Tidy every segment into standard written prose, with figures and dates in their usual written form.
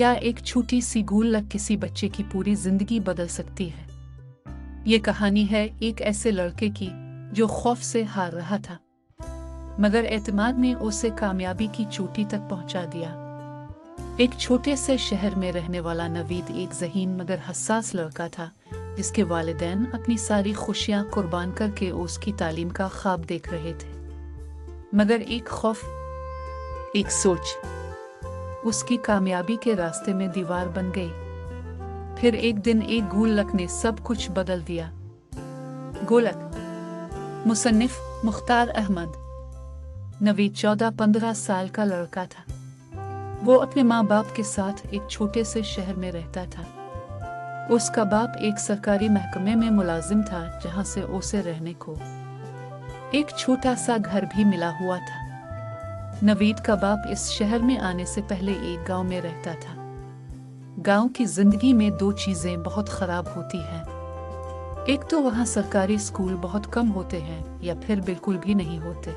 क्या एक छोटी सी गुल्लक किसी बच्चे की पूरी जिंदगी बदल सकती है? ये कहानी है एक ऐसे लड़के की जो खौफ से हार रहा था, मगर एतमाद ने उसे कामयाबी की चोटी तक पहुंचा दिया। एक छोटे से शहर में रहने वाला नवीद एक ज़हीन मगर हसास लड़का था, जिसके वालिदैन अपनी सारी खुशियां कुर्बान करके उसकी तालीम का ख्वाब देख रहे थे। मगर एक खौफ, एक सोच उसकी कामयाबी के रास्ते में दीवार बन गई। फिर एक दिन एक गुल्लक ने सब कुछ बदल दिया। गुल्लक मुसन्निफ मुख्तार अहमद। नवीद 14-15 साल का लड़का था। वो अपने माँ बाप के साथ एक छोटे से शहर में रहता था। उसका बाप एक सरकारी महकमे में मुलाजिम था, जहाँ से उसे रहने को एक छोटा सा घर भी मिला हुआ था। नवीद का बाप इस शहर में आने से पहले एक गांव में रहता था। गांव की जिंदगी में दो चीजें बहुत खराब होती हैं। एक तो वहाँ सरकारी स्कूल बहुत कम होते हैं या फिर बिल्कुल भी नहीं होते।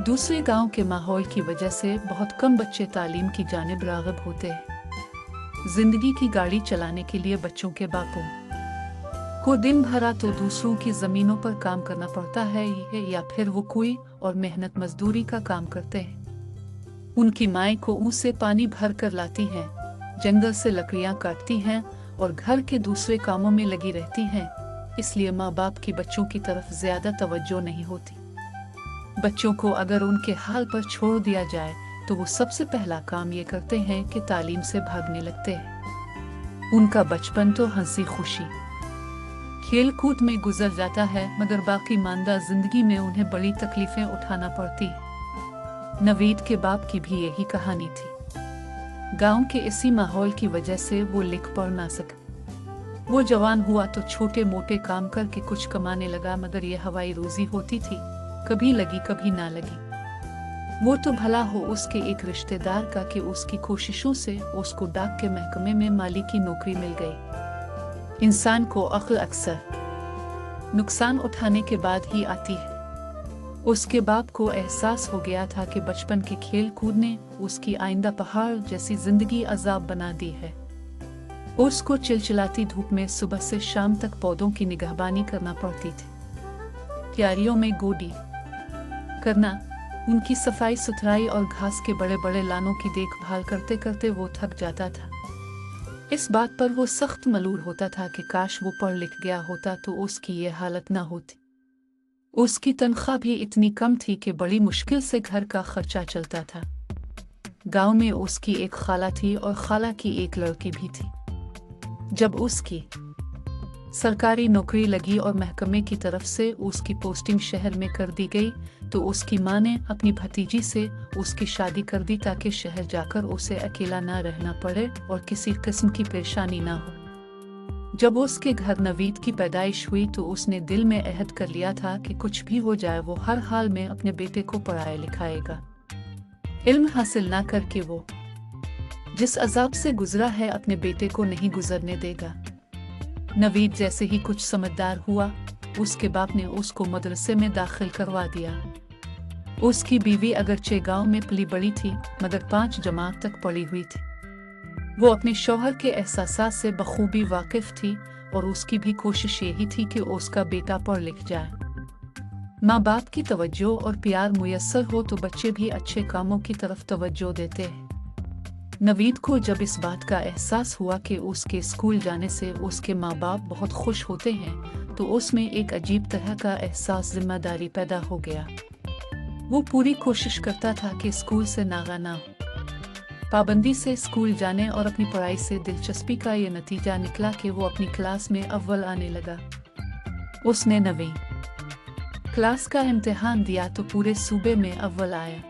दूसरे, गांव के माहौल की वजह से बहुत कम बच्चे तालीम की जानिब राग़िब होते हैं। जिंदगी की गाड़ी चलाने के लिए बच्चों के बापों को दिन भरा तो दूसरों की जमीनों पर काम करना पड़ता है या फिर वो कोई और मेहनत मजदूरी का काम करते हैं। उनकी माएँ कुओं से पानी भर कर लाती हैं, जंगल से लकड़ियाँ काटती हैं और घर के दूसरे कामों में लगी रहती हैं। इसलिए माँ बाप की बच्चों की तरफ ज्यादा तवज्जो नहीं होती। बच्चों को अगर उनके हाल पर छोड़ दिया जाए तो वो सबसे पहला काम ये करते हैं कि तालीम से भागने लगते हैं। उनका बचपन तो हंसी खुशी खेल कूद में गुजर जाता है, मगर बाकी मानदा जिंदगी में उन्हें बड़ी तकलीफें उठाना पड़ती है। नवीद के बाप की भी यही कहानी थी। गांव के इसी माहौल की वजह से वो लिख पढ़ ना सका। वो जवान हुआ तो छोटे मोटे काम करके कुछ कमाने लगा, मगर ये हवाई रोजी होती थी, कभी लगी कभी ना लगी। वो तो भला हो उसके एक रिश्तेदार का कि उसकी कोशिशों से उसको डाक के महकमे में माली की नौकरी मिल गई। इंसान को अक्ल अक्सर नुकसान उठाने के बाद ही आती है। उसके बाप को एहसास हो गया था कि बचपन के खेल कूद ने उसकी आइंदा पहाड़ जैसी जिंदगी अजाब बना दी है। उसको चिलचिलाती धूप में सुबह से शाम तक पौधों की निगहबानी करना पड़ती थी। क्यारियों में गोडी करना, उनकी सफाई सुथराई और घास के बड़े बड़े लानों की देखभाल करते करते वो थक जाता था। इस बात पर वो सख्त मलूल होता था कि काश वो पढ़ लिख गया होता तो उसकी ये हालत ना होती। उसकी तनख्वाह भी इतनी कम थी कि बड़ी मुश्किल से घर का खर्चा चलता था। गांव में उसकी एक खाला थी और खाला की एक लड़की भी थी। जब उसकी सरकारी नौकरी लगी और महकमे की तरफ से उसकी पोस्टिंग शहर में कर दी गई तो उसकी माँ ने अपनी भतीजी से उसकी शादी कर दी, ताकि शहर जाकर उसे अकेला ना रहना पड़े और किसी किस्म की परेशानी ना हो। जब उसके घर नवीद की पैदाइश हुई तो उसने दिल में अहद कर लिया था कि कुछ भी हो जाए वो हर हाल में अपने बेटे को पढ़ाए लिखाएगा। इल्म हासिल ना करके वो जिस अजाब से गुजरा है अपने बेटे को नहीं गुजरने देगा। नवीद जैसे ही कुछ समझदार हुआ, उसके बाप ने उसको मदरसे में दाखिल करवा दिया। उसकी बीवी अगरचे गांव में पली बड़ी थी, मगर 5 जमात तक पढ़ी हुई थी। वो अपने शौहर के एहसासात से बखूबी वाकिफ थी और उसकी भी कोशिश यही थी कि उसका बेटा पढ़ लिख जाए। माँ बाप की तवज्जो और प्यार मुयस्सर हो तो बच्चे भी अच्छे कामों की तरफ तवज्जो देते हैं। नवीद को जब इस बात का एहसास हुआ कि उसके स्कूल जाने से उसके माँ बाप बहुत खुश होते हैं तो उसमें एक अजीब तरह का एहसास जिम्मेदारी पैदा हो गया। वो पूरी कोशिश करता था कि स्कूल से नागा ना हो। पाबंदी से स्कूल जाने और अपनी पढ़ाई से दिलचस्पी का ये नतीजा निकला कि वो अपनी क्लास में अव्वल आने लगा। उसने 9वीं क्लास का इम्तिहान दिया तो पूरे सूबे में अव्वल आया।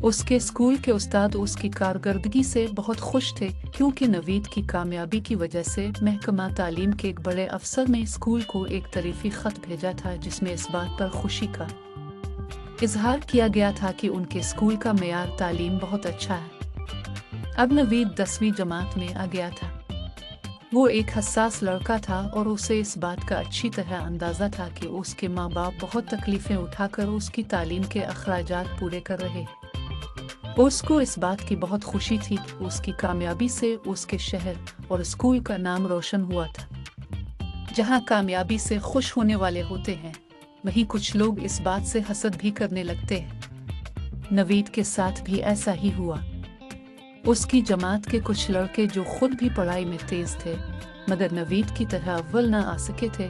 उसके स्कूल के उस्ताद उसकी कारकर्दगी से बहुत खुश थे, क्योंकि नवीद की कामयाबी की वजह से महकमा तालीम के एक बड़े अफसर ने स्कूल को एक तरीफी खत भेजा था, जिसमें इस बात पर खुशी का इजहार किया गया था कि उनके स्कूल का मेयार तालीम बहुत अच्छा है। अब नवीद 10वीं जमात में आ गया था। वो एक हसास लड़का था और उसे इस बात का अच्छी तरह अंदाजा था कि उसके माँ बाप बहुत तकलीफें उठाकर उसकी तालीम के अखराजात पूरे कर रहे हैं। उसको इस बात की बहुत खुशी थी कि उसकी कामयाबी से उसके शहर और स्कूल का नाम रोशन हुआ था। जहाँ कामयाबी से खुश होने वाले होते हैं, वहीं कुछ लोग इस बात से हसद भी करने लगते हैं। नवीद के साथ भी ऐसा ही हुआ। उसकी जमात के कुछ लड़के जो खुद भी पढ़ाई में तेज थे मगर नवीद की तरह अव्वल न आ सके थे,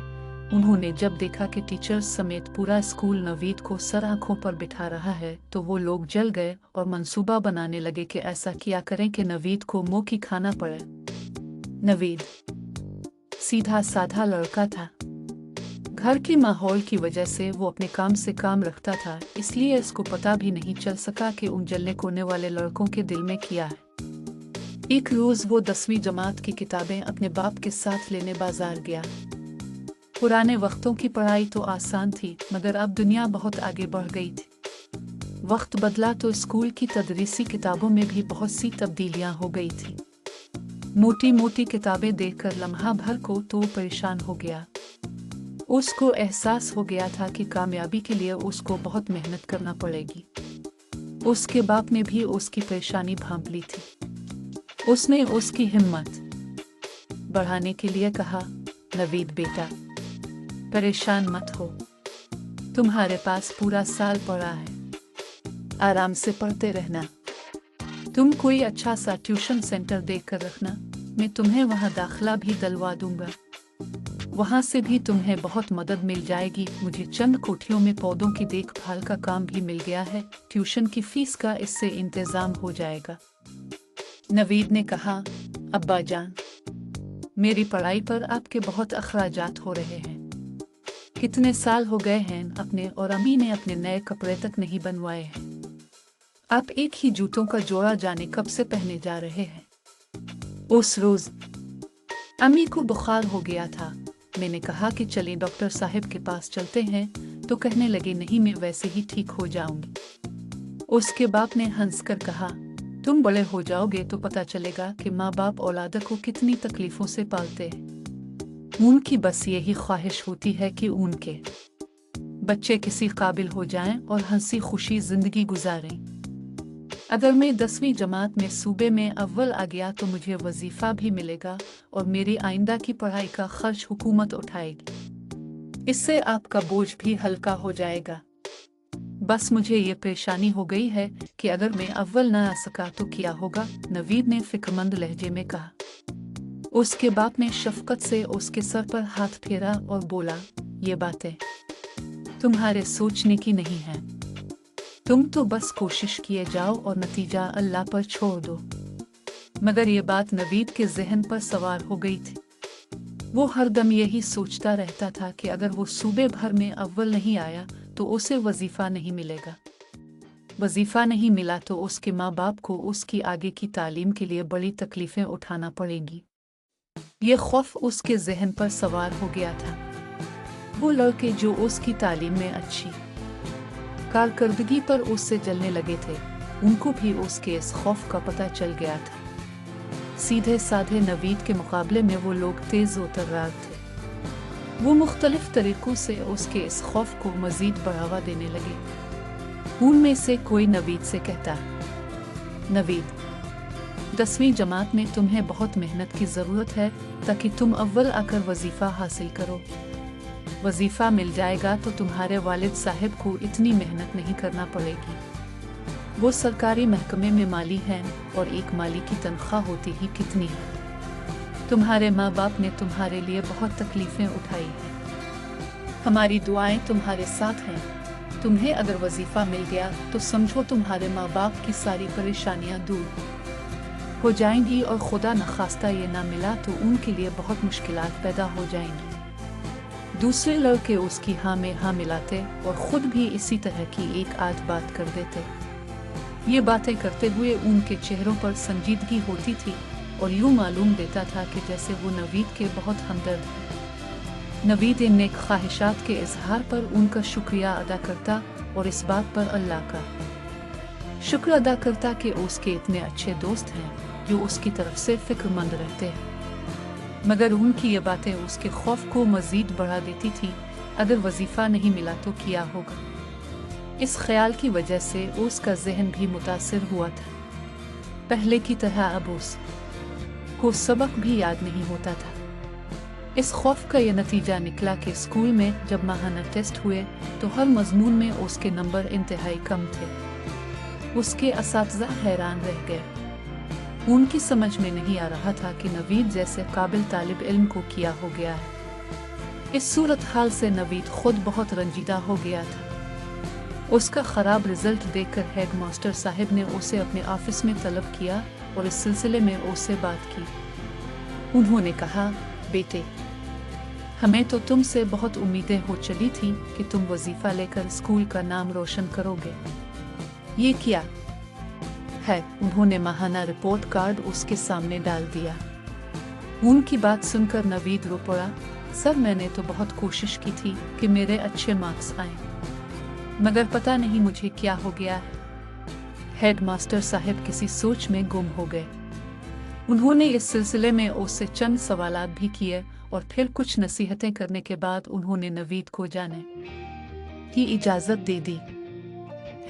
उन्होंने जब देखा कि टीचर्स समेत पूरा स्कूल नवीद को सर आंखों पर बिठा रहा है तो वो लोग जल गए और मंसूबा बनाने लगे कि ऐसा किया करें कि नवीद को मुंह की खाना पड़े। नवीद सीधा साधा लड़का था। घर के माहौल की वजह से वो अपने काम से काम रखता था, इसलिए इसको पता भी नहीं चल सका कि उन जलने कोने वाले लड़कों के दिल में क्या है। एक रोज वो 10वीं जमात की किताबें अपने बाप के साथ लेने बाजार गया। पुराने वक्तों की पढ़ाई तो आसान थी मगर अब दुनिया बहुत आगे बढ़ गई थी। वक्त बदला तो स्कूल की तदरीसी किताबों में भी बहुत सी तब्दीलियां हो गई थी। मोटी मोटी किताबें देखकर लम्हा भर को तो परेशान हो गया। उसको एहसास हो गया था कि कामयाबी के लिए उसको बहुत मेहनत करना पड़ेगी। उसके बाप ने भी उसकी परेशानी भांप ली थी। उसने उसकी हिम्मत बढ़ाने के लिए कहा, नवीद बेटा, परेशान मत हो, तुम्हारे पास पूरा साल पड़ा है, आराम से पढ़ते रहना। तुम कोई अच्छा सा ट्यूशन सेंटर देख कर रखना, मैं तुम्हें वहाँ दाखिला भी दिलवा दूंगा। वहाँ से भी तुम्हें बहुत मदद मिल जाएगी। मुझे चंद कोठियों में पौधों की देखभाल का काम भी मिल गया है, ट्यूशन की फीस का इससे इंतजाम हो जाएगा। नवीद ने कहा, अब्बा जान, मेरी पढ़ाई पर आपके बहुत अखराजात हो रहे हैं। कितने साल हो गए हैं अपने और अम्मी ने अपने नए कपड़े तक नहीं बनवाए हैं। आप एक ही जूतों का जोड़ा जाने कब से पहने जा रहे हैं। उस रोज अम्मी को बुखार हो गया था। मैंने कहा कि चले डॉक्टर साहब के पास चलते हैं, तो कहने लगे नहीं, मैं वैसे ही ठीक हो जाऊंगी। उसके बाप ने हंसकर कहा, तुम बड़े हो जाओगे तो पता चलेगा कि माँ बाप औलाद को कितनी तकलीफों से पालते हैं। उनकी बस यही ख्वाहिश होती है कि उनके बच्चे किसी काबिल हो जाएं और हंसी खुशी जिंदगी गुजारें। अगर मैं 10वीं जमात में सूबे में अव्वल आ गया तो मुझे वजीफा भी मिलेगा और मेरी आइंदा की पढ़ाई का खर्च हुकूमत उठाएगी। इससे आपका बोझ भी हल्का हो जाएगा। बस मुझे ये परेशानी हो गई है कि अगर मैं अव्वल न आ सका तो क्या होगा, नवीद ने फिक्रमंद लहजे में कहा। उसके बाप ने शफकत से उसके सर पर हाथ फेरा और बोला, ये बातें तुम्हारे सोचने की नहीं है। तुम तो बस कोशिश किए जाओ और नतीजा अल्लाह पर छोड़ दो। मगर ये बात नवीद के जहन पर सवार हो गई थी। वो हरदम यही सोचता रहता था कि अगर वो सूबे भर में अव्वल नहीं आया तो उसे वजीफा नहीं मिलेगा। वजीफा नहीं मिला तो उसके माँ बाप को उसकी आगे की तालीम के लिए बड़ी तकलीफें उठाना पड़ेंगी। ये खौफ उसके जहन पर सवार हो गया था। वो लड़के जो उसकी तालीम में अच्छी कारकर्दगी पर उससे जलने लगे थे, उनको भी उसके इस खौफ का पता चल गया था। सीधे साधे नवीद के मुकाबले में वो लोग तेज व तर्रार थे। वो मुख्तलिफ तरीकों से उसके इस खौफ को मजीद बढ़ावा देने लगे। उनमें से कोई नवीद से कहता, नवीद, 10वीं जमात में तुम्हें बहुत मेहनत की ज़रूरत है ताकि तुम अव्वल आकर वजीफ़ा हासिल करो। वजीफ़ा मिल जाएगा तो तुम्हारे वालिद साहब को इतनी मेहनत नहीं करना पड़ेगी। वो सरकारी महकमे में माली हैं और एक माली की तनख्वाह होती ही कितनी है। तुम्हारे माँ बाप ने तुम्हारे लिए बहुत तकलीफ़ें उठाई हैं। हमारी दुआएं तुम्हारे साथ हैं। तुम्हें अगर वजीफ़ा मिल गया तो समझो तुम्हारे माँ बाप की सारी परेशानियाँ दूर हो जाएंगी और खुदा न खास्ता ये ना मिला तो उनके लिए बहुत मुश्किलात पैदा हो जाएंगी। दूसरे लड़के उसकी हाँ में हाँ मिलाते और खुद भी इसी तरह की एक आध बात कर देते। ये बातें करते हुए उनके चेहरों पर संजीदगी होती थी और यूं मालूम देता था कि जैसे वो नवीद के बहुत हमदर्द हैं। नवीद इन नेक ख्वाहिशात के इजहार पर उनका शुक्रिया अदा करता और इस बात पर अल्लाह का शुक्र अदा करता कि उसके इतने अच्छे दोस्त हैं जो उसकी तरफ से फिक्रमंद रहते हैं। मगर उनकी ये बातें उसके खौफ को मजीद बढ़ा देती थी। अगर वजीफ़ा नहीं मिला तो क्या होगा। इस ख्याल की वजह से उसका जहन भी मुतासिर हुआ था। पहले की तरह अब उसको सबक भी याद नहीं होता था। इस खौफ का यह नतीजा निकला कि स्कूल में जब माहाना टेस्ट हुए तो हर मजमून में उसके नंबर इंतहाई कम थे। उसके असातिज़ा हैरान रह गए। उनकी समझ में नहीं आ रहा था कि नवीद जैसे काबिल तालिब इल्म को क्या हो गया है। इस सूरत हाल से नवीद खुद बहुत रंजीदा हो गया था। उसका ख़राब रिजल्ट देखकर हेडमास्टर साहब ने उसे अपने ऑफिस में तलब किया और इस सिलसिले में उससे बात की। उन्होंने कहा, बेटे, हमें तो तुमसे बहुत उम्मीदें हो चली थी कि तुम वजीफ़ा लेकर स्कूल का नाम रोशन करोगे। ये क्या है? उन्होंने माहाना रिपोर्ट कार्ड उसके सामने डाल दिया। उनकी बात सुनकर नवीद रो पड़ा। सर, मैंने तो बहुत कोशिश की थी कि मेरे अच्छे मार्क्स आएं, मगर पता नहीं मुझे क्या हो गया है। हेडमास्टर साहब किसी सोच में गुम हो गए। उन्होंने इस सिलसिले में उससे चंद सवालात भी किए और फिर कुछ नसीहतें करने के बाद उन्होंने नवीद को जाने की इजाज़त दे दी।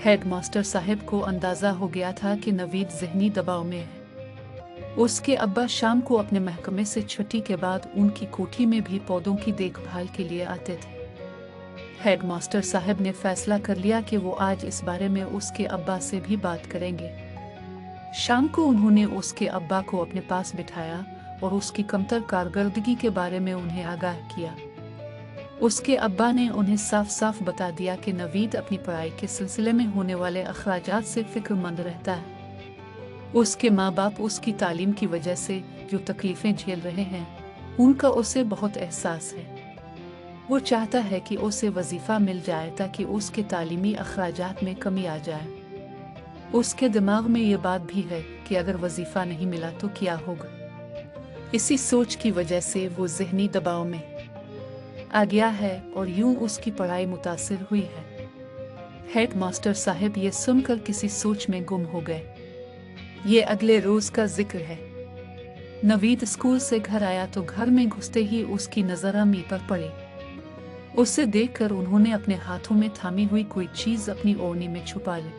हेडमास्टर साहब को अंदाज़ा हो गया था कि नवीद ज़हनी दबाव में है। उसके अब्बा शाम को अपने महकमे से छुट्टी के बाद उनकी कोठी में भी पौधों की देखभाल के लिए आते थे। हेडमास्टर साहब ने फैसला कर लिया कि वो आज इस बारे में उसके अब्बा से भी बात करेंगे। शाम को उन्होंने उसके अब्बा को अपने पास बिठाया और उसकी कमतर कारकर्दगी के बारे में उन्हें आगाह किया। उसके अब्बा ने उन्हें साफ साफ बता दिया कि नवीद अपनी पढ़ाई के सिलसिले में होने वाले अखराजात से फिक्रमंद रहता है। उसके माँ बाप उसकी तालीम की वजह से जो तकलीफ़ें झेल रहे हैं, उनका उसे बहुत एहसास है। वो चाहता है कि उसे वजीफ़ा मिल जाए ताकि उसके तालीमी अखराजात में कमी आ जाए। उसके दिमाग में ये बात भी है कि अगर वजीफ़ा नहीं मिला तो क्या होगा। इसी सोच की वजह से वो ज़हनी दबाव में आ गया है और यूं उसकी पढ़ाई मुतासिर हुई है। हेडमास्टर साहब ये सुनकर किसी सोच में गुम हो गए। ये अगले रोज़ का जिक्र है। नवीद स्कूल से घर आया तो घर में घुसते ही उसकी नज़र अम्मी पर पड़ी। उसे देखकर उन्होंने अपने हाथों में थामी हुई कोई चीज़ अपनी ओढ़नी में छुपा ली।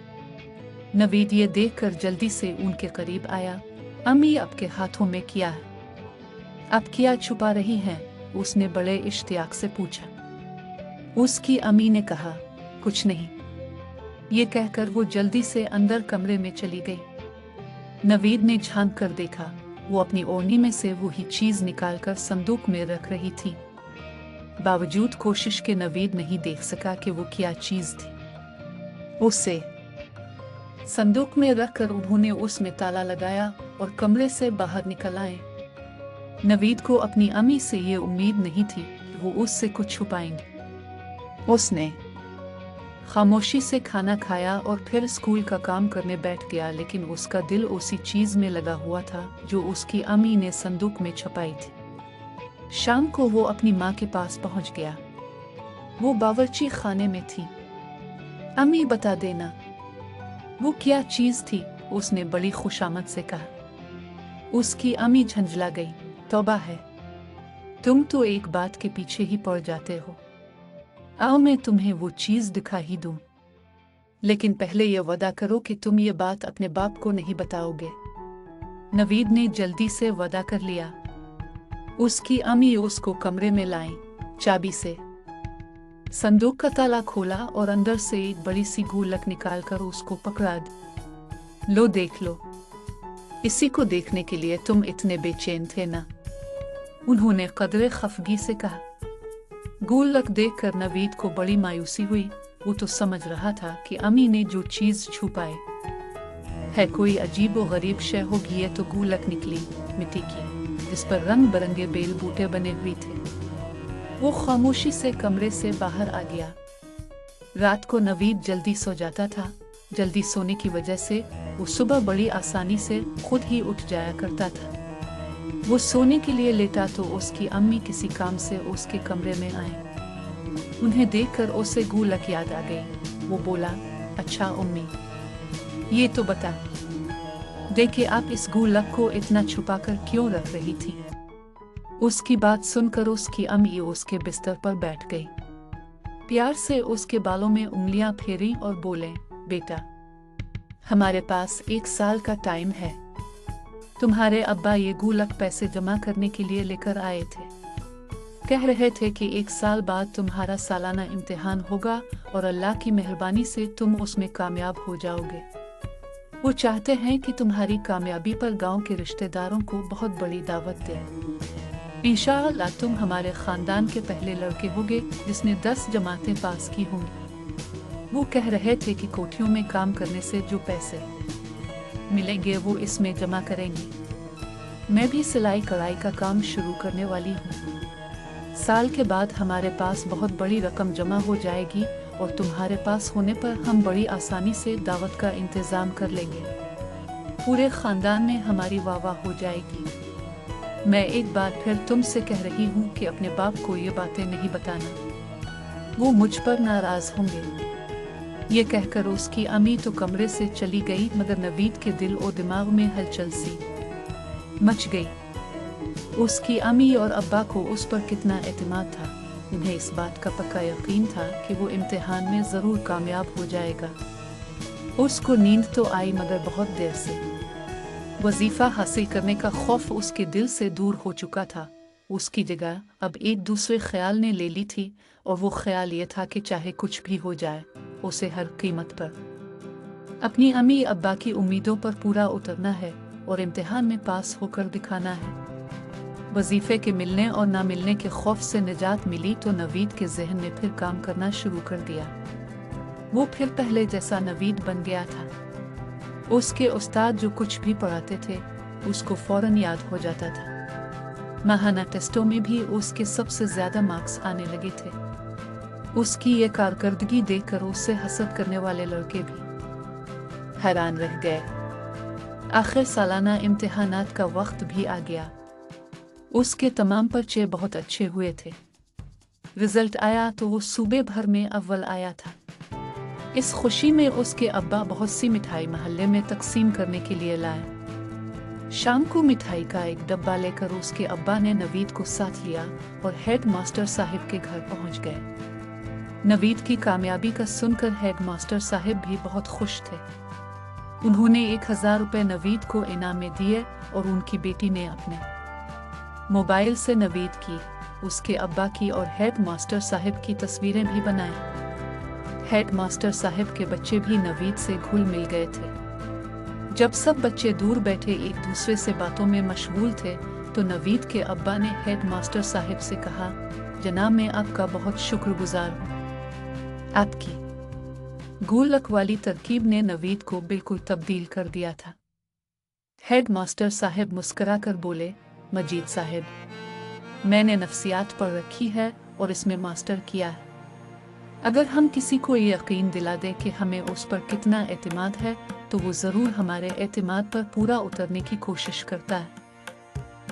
नवीद ये देखकर जल्दी से उनके करीब आया। अम्मी, आपके हाथों में क्या है? आप क्या छुपा रही हैं? उसने बड़े इश्तियाक से पूछा। उसकी अम्मी ने कहा, कुछ नहीं। ये कहकर वो जल्दी से अंदर कमरे में चली गई। नवीद ने झांक कर देखा, वो अपनी ओढ़नी में से वही चीज़ निकालकर संदूक में रख रही थी। बावजूद कोशिश के नवीद नहीं देख सका कि वो क्या चीज़ थी। उसे संदूक में रखकर उन्होंने उसमें ताला लगाया और कमरे से बाहर निकल आए। नवीद को अपनी अम्मी से ये उम्मीद नहीं थी कि वो उससे कुछ छुपाएंगे। उसने खामोशी से खाना खाया और फिर स्कूल का काम करने बैठ गया, लेकिन उसका दिल उसी चीज़ में लगा हुआ था जो उसकी अम्मी ने संदूक में छुपाई थी। शाम को वो अपनी माँ के पास पहुँच गया। वो बावर्ची खाने में थी। अम्मी, बता देना वो क्या चीज़ थी? उसने बड़ी खुशामद से कहा। उसकी अम्मी झंझला गई। तौबा है, तुम तो एक बात के पीछे ही पड़ जाते हो। आओ मैं तुम्हें वो चीज़ दिखा ही दूं, लेकिन पहले ये वादा करो कि तुम ये बात अपने बाप को नहीं बताओगे। नवीद ने जल्दी से वादा कर लिया। उसकी अम्मी उसको कमरे में लाई, चाबी से संदूक का ताला खोला और अंदर से एक बड़ी सी गुल्लक निकालकर उसको पकड़ा दी। लो, देख लो। इसी को देखने के लिए तुम इतने बेचैन थे ना? उन्होंने कदरे खफगी से कहा। गुल्लक देखकर नवीद को बड़ी मायूसी हुई। वो तो समझ रहा था कि अम्मी ने जो चीज़ छुपाई है कोई अजीब व गरीब शय होगी। ये तो गुल्लक निकली मिट्टी की, जिस पर रंग बिरंगे बेल बूटे बने हुए थे। वो खामोशी से कमरे से बाहर आ गया। रात को नवीद जल्दी सो जाता था। जल्दी सोने की वजह से वो सुबह बड़ी आसानी से खुद ही उठ जाया करता था। वो सोने के लिए लेटा तो उसकी अम्मी किसी काम से उसके कमरे में आए। उन्हें देखकर उसे गुल्लक याद आ गई। वो बोला, अच्छा अम्मी, ये तो बता दे कि आप इस गुल्लक को इतना छुपाकर क्यों रख रही थी? उसकी बात सुनकर उसकी अम्मी उसके बिस्तर पर बैठ गई। प्यार से उसके बालों में उंगलियां फेरी और बोले, बेटा, हमारे पास 1 साल का टाइम है। तुम्हारे अब्बा ये गुल्लक पैसे जमा करने के लिए लेकर आए थे। कह रहे थे कि 1 साल बाद तुम्हारा सालाना इम्तिहान होगा और अल्लाह की मेहरबानी से तुम उसमें कामयाब हो जाओगे। वो चाहते हैं कि तुम्हारी कामयाबी पर गांव के रिश्तेदारों को बहुत बड़ी दावत दें। इंशाअल्लाह तुम हमारे खानदान के पहले लड़के होगे जिसने 10 जमातें पास की होंगी। वो कह रहे थे कि कोठियों में काम करने से जो पैसे मिलेंगे वो इसमें जमा करेंगे। मैं भी सिलाई कढ़ाई का काम शुरू करने वाली हूँ। साल के बाद हमारे पास बहुत बड़ी रकम जमा हो जाएगी और तुम्हारे पास होने पर हम बड़ी आसानी से दावत का इंतज़ाम कर लेंगे। पूरे ख़ानदान में हमारी वाह हो जाएगी। मैं एक बार फिर तुमसे कह रही हूँ कि अपने बाप को ये बातें नहीं बताना, वो मुझ पर नाराज़ होंगे। ये कहकर उसकी अम्मी तो कमरे से चली गई, मगर नवीद के दिल और दिमाग में हलचल सी मच गई। उसकी अम्मी और अब्बा को उस पर कितना एतमाद था। उन्हें इस बात का पक्का यकीन था कि वो इम्तिहान में ज़रूर कामयाब हो जाएगा। उसको नींद तो आई, मगर बहुत देर से। वजीफ़ा हासिल करने का खौफ उसके दिल से दूर हो चुका था। उसकी जगह अब एक दूसरे ख्याल ने ले ली थी, और वो ख्याल ये था कि चाहे कुछ भी हो जाए, उसे हर कीमत पर अपनी अम्मी अब्बा की उम्मीदों पर पूरा उतरना है और इम्तिहान में पास होकर दिखाना है। वजीफे के मिलने और ना मिलने के खौफ से निजात मिली तो नवीद के जहन ने फिर काम करना शुरू कर दिया। वो फिर पहले जैसा नवीद बन गया था। उसके उस्ताद जो कुछ भी पढ़ाते थे उसको फौरन याद हो जाता था। माहाना टेस्टों में भी उसके सबसे ज्यादा मार्क्स आने लगे थे। उसकी ये कारकर्दगी देखकर उससे हसद करने वाले लड़के भी हैरान रह गए। आखिर सालाना इम्तिहानात का वक्त भी आ गया। उसके तमाम पर्चे बहुत अच्छे हुए थे। रिजल्ट आया तो वो सूबे भर में अव्वल आया था। इस खुशी में उसके अब्बा बहुत सी मिठाई महल्ले में तकसीम करने के लिए लाए। शाम को मिठाई का एक डब्बा लेकर उसके अब्बा ने नवीद को साथ लिया और हेड मास्टर साहिब के घर पहुंच गए। नवीद की कामयाबी का सुनकर हेड मास्टर साहिब भी बहुत खुश थे। उन्होंने 1000 रुपये नवीद को इनाम में दिए और उनकी बेटी ने अपने मोबाइल से नवीद की, उसके अब्बा की और हेड मास्टर साहिब की तस्वीरें भी बनाई। हेड मास्टर साहिब के बच्चे भी नवीद से घुल मिल गए थे। जब सब बच्चे दूर बैठे एक दूसरे से बातों में मशगूल थे तो नवीद के अब्बा ने हेड मास्टर साहिब से कहा, जनाब मैं आपका बहुत शुक्रगुजार हूँ। आपकी गुल्लक वाली तरकीब ने नवीद को बिल्कुल तब्दील कर दिया था। हेड मास्टर साहिब मुस्कुराकर बोले, मजीद साहिब, मैंने नफ्सियात पढ़ रखी है और इसमें मास्टर किया है। अगर हम किसी को ये यकीन दिला दें कि हमें उस पर कितना एतमाद है तो वो ज़रूर हमारे एतमाद पर पूरा उतरने की कोशिश करता है।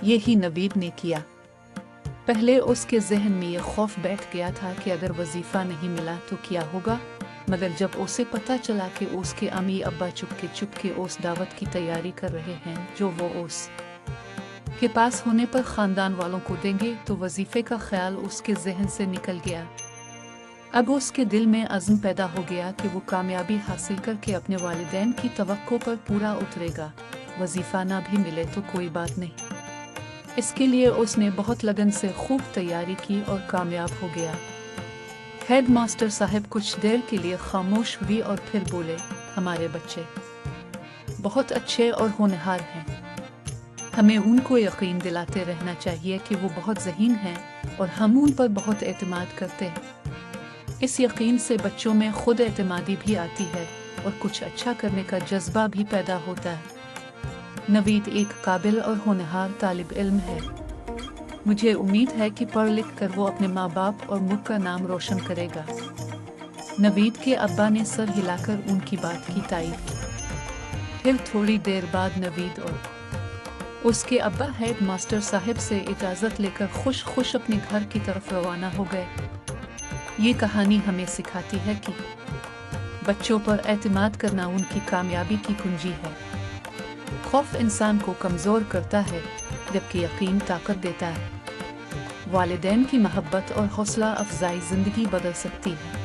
यही नवीद ने किया। पहले उसके जहन में ये खौफ बैठ गया था कि अगर वजीफ़ा नहीं मिला तो क्या होगा, मगर जब उसे पता चला कि उसके अम्मी अब्बा चुपके उस दावत की तैयारी कर रहे हैं जो वो उस के पास होने पर ख़ानदान वालों को देंगे, तो वजीफ़े का ख्याल उसके जहन से निकल गया। अब उसके दिल में अज़्म पैदा हो गया कि वो कामयाबी हासिल करके अपने वालिदैन की तवक्को पर पूरा उतरेगा। वजीफ़ा ना भी मिले तो कोई बात नहीं। इसके लिए उसने बहुत लगन से खूब तैयारी की और कामयाब हो गया। हेड मास्टर साहब कुछ देर के लिए खामोश हुई और फिर बोले, हमारे बच्चे बहुत अच्छे और होनहार हैं। हमें उनको यकीन दिलाते रहना चाहिए कि वो बहुत ज़हीन हैं और हम उन पर बहुत एतमाद करते हैं। इस यकीन से बच्चों में खुद एतमादी भी आती है और कुछ अच्छा करने का जज्बा भी पैदा होता है। नवीद एक काबिल और होनहार तालिब इल्म है। मुझे उम्मीद है कि पढ़ लिख कर वो अपने माँ बाप और मुल्क का नाम रोशन करेगा। नवीद के अब्बा ने सर हिलाकर उनकी बात की तारीफ की। फिर थोड़ी देर बाद नवीद और उसके अब्बा हेड मास्टर साहब से इजाज़त लेकर खुश अपने घर की तरफ रवाना हो गए। ये कहानी हमें सिखाती है कि बच्चों पर एतमाद करना उनकी कामयाबी की कुंजी है। खौफ इंसान को कमज़ोर करता है जबकि यकीन ताकत देता है। वालिदैन की मोहब्बत और हौसला अफजाई ज़िंदगी बदल सकती है।